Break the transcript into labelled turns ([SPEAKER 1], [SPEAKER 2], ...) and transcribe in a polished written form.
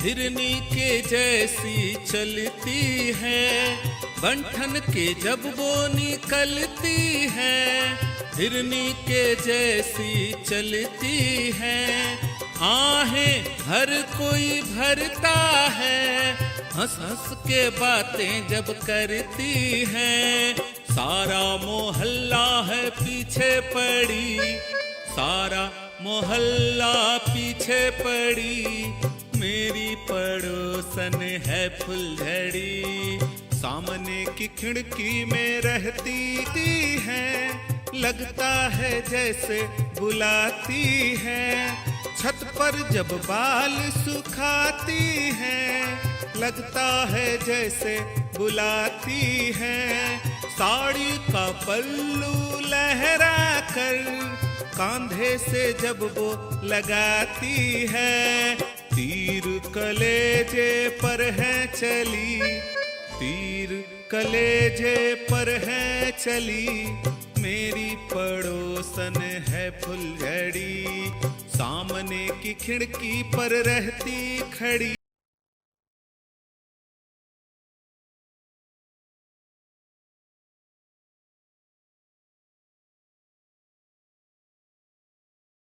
[SPEAKER 1] हिरनी के जैसी चलती है, बंठन के जब वो निकलती है। हिरनी के जैसी चलती है, आहें हर कोई भरता है। हंस हंस के बातें जब करती है, सारा मोहल्ला है पीछे पड़ी, सारा मोहल्ला पीछे पड़ी। मेरी पड़ोसन है फुलझड़ी, सामने की खिड़की में रहती है। लगता है जैसे बुलाती है, छत पर जब बाल सुखाती है। लगता है जैसे बुलाती है, साड़ी का पल्लू लहरा कर कांधे से जब वो लगाती है। तीर कलेजे पर है चली, तीर कलेजे पर है चली। मेरी पड़ोसन है फुलझड़ी, सामने की खिड़की पर रहती खड़ी।